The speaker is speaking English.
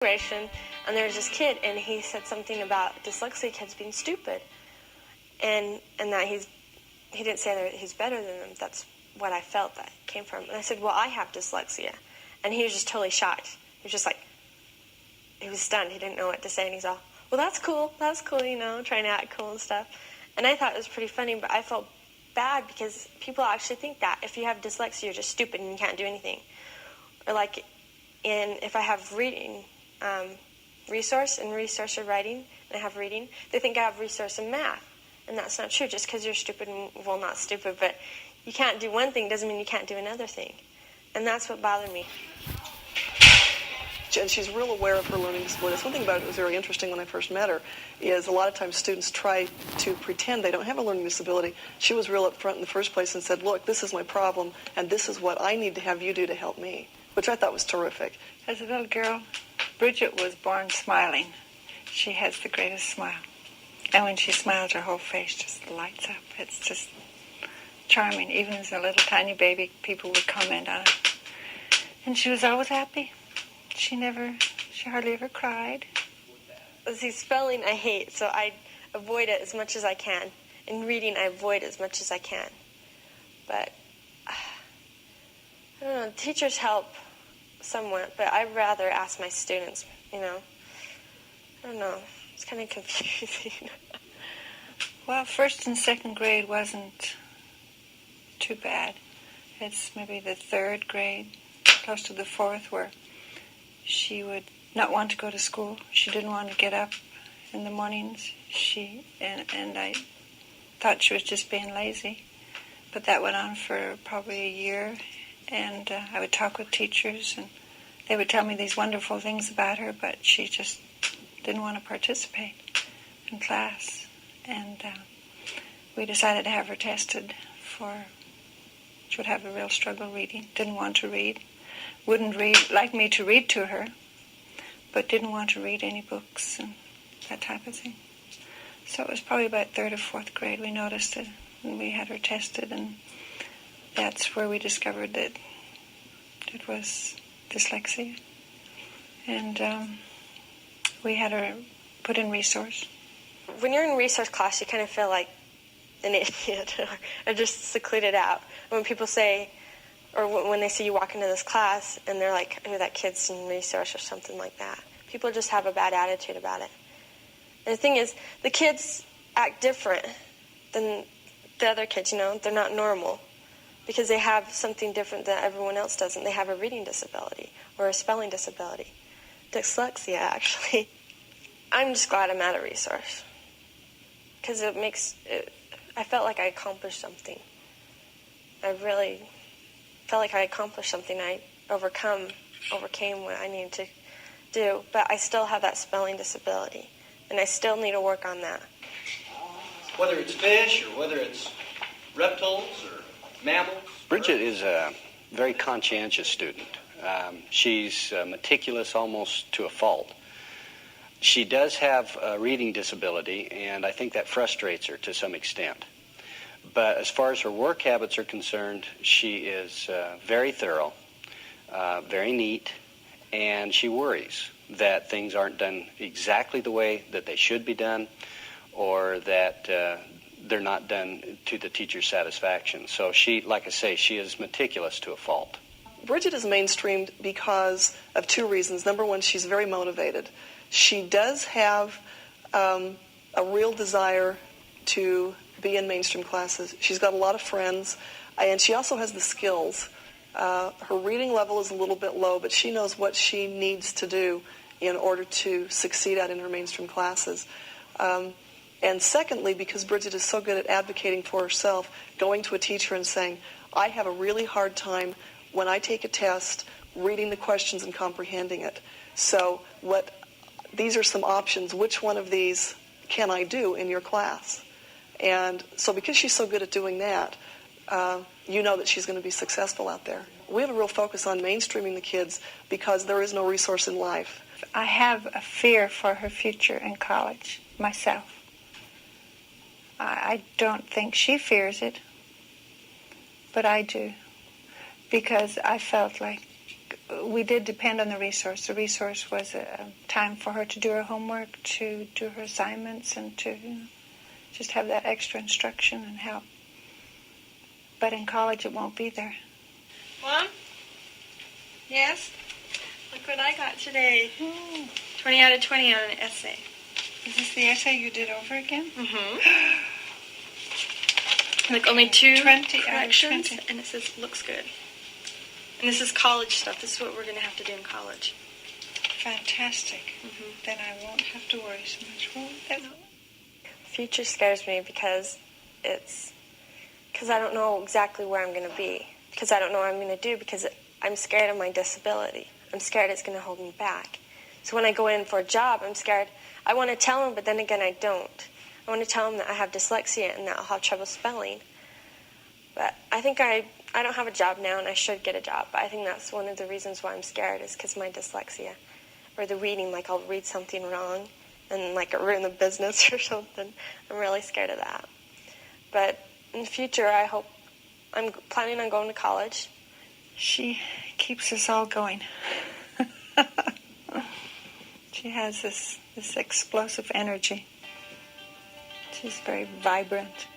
generation, and there was this kid, and he said something about dyslexia kids being stupid, and that he didn't say that he's better than them. That's what I felt that came from. And I said, well, I have dyslexia. And he was just totally shocked. He was just like, he was stunned. He didn't know what to say, and he's all, well, that's cool, you know, trying to act cool and stuff. And I thought it was pretty funny, but I felt bad because people actually think that if you have dyslexia, you're just stupid and you can't do anything. Or like if I have reading, resource or writing, and I have reading, they think I have resource in math. And that's not true. Just because you're stupid, well, not stupid, but you can't do one thing doesn't mean you can't do another thing. And that's what bothered me. And she's real aware of her learning disabilities. One thing about it that was very interesting when I first met her is a lot of times students try to pretend they don't have a learning disability. She was real up front in the first place and said, look, this is my problem, and this is what I need to have you do to help me, which I thought was terrific. As a little girl, Bridget was born smiling. She has the greatest smile. And when she smiles, her whole face just lights up. It's just charming. Even as a little tiny baby, people would comment on it. And she was always happy. She hardly ever cried. See, spelling I hate, so I avoid it as much as I can. In reading, I avoid as much as I can. But, I don't know, teachers help somewhat, but I'd rather ask my students, you know. I don't know, it's kind of confusing. Well, first and second grade wasn't too bad. It's maybe the third grade, close to the fourth, where she would not want to go to school. She didn't want to get up in the mornings. And I thought she was just being lazy. But that went on for probably a year, and I would talk with teachers, and they would tell me these wonderful things about her, but she just didn't want to participate in class. And we decided to have her tested for, she would have a real struggle reading, didn't want to read. Wouldn't read, like me to read to her, but didn't want to read any books and that type of thing. So it was probably about third or fourth grade we noticed it, and we had her tested, and that's where we discovered that it was dyslexia. And we had her put in resource. When you're in resource class, you kind of feel like an idiot or just secluded out. When people say, or when they see you walk into this class and they're like, oh, that kid's in resource or something like that. People just have a bad attitude about it. And the thing is, the kids act different than the other kids, you know. They're not normal because they have something different that everyone else doesn't. They have a reading disability or a spelling disability. Dyslexia, actually. I'm just glad I'm at a resource because I felt like I accomplished something. I really felt like I accomplished something. I overcame what I needed to do, but I still have that spelling disability, and I still need to work on that. Whether it's fish or whether it's reptiles or mammals. Bridget is a very conscientious student. She's meticulous almost to a fault. She does have a reading disability, and I think that frustrates her to some extent. But as far as her work habits are concerned, she is very thorough, very neat, and she worries that things aren't done exactly the way that they should be done, or that they're not done to the teacher's satisfaction. So she, like I say, she is meticulous to a fault. Bridget is mainstreamed because of two reasons. Number one, she's very motivated. She does have a real desire to be in mainstream classes. She's got a lot of friends, and she also has the skills. Her reading level is a little bit low, but she knows what she needs to do in order to succeed in her mainstream classes. And secondly, because Bridget is so good at advocating for herself, going to a teacher and saying, I have a really hard time when I take a test reading the questions and comprehending it. So these are some options. Which one of these can I do in your class? And so because she's so good at doing that, you know that she's going to be successful out there. We have a real focus on mainstreaming the kids because there is no resource in life. I have a fear for her future in college, myself. I don't think she fears it, but I do. Because I felt like we did depend on the resource. The resource was a time for her to do her homework, to do her assignments, and to just have that extra instruction and help. But in college, it won't be there. Mom? Yes? Look what I got today. 20 out of 20 on an essay. Is this the essay you did over again? Mm-hmm. Like only 2 20 corrections, out of 20. and it says looks good. And this is college stuff. This is what we're going to have to do in college. Fantastic. Then I won't have to worry so much. Well, Future scares me because I don't know exactly where I'm going to be. Because I don't know what I'm going to do. Because I'm scared of my disability. I'm scared it's going to hold me back. So when I go in for a job, I'm scared. I want to tell them, but then again, I don't. I want to tell them that I have dyslexia and that I'll have trouble spelling. But I think I don't have a job now, and I should get a job. But I think that's one of the reasons why I'm scared is because of my dyslexia. Or the reading, like I'll read something wrong and like it ruin the business or something. I'm really scared of that. But in the future, I'm planning on going to college. she keeps us all going. She has this explosive energy. She's very vibrant.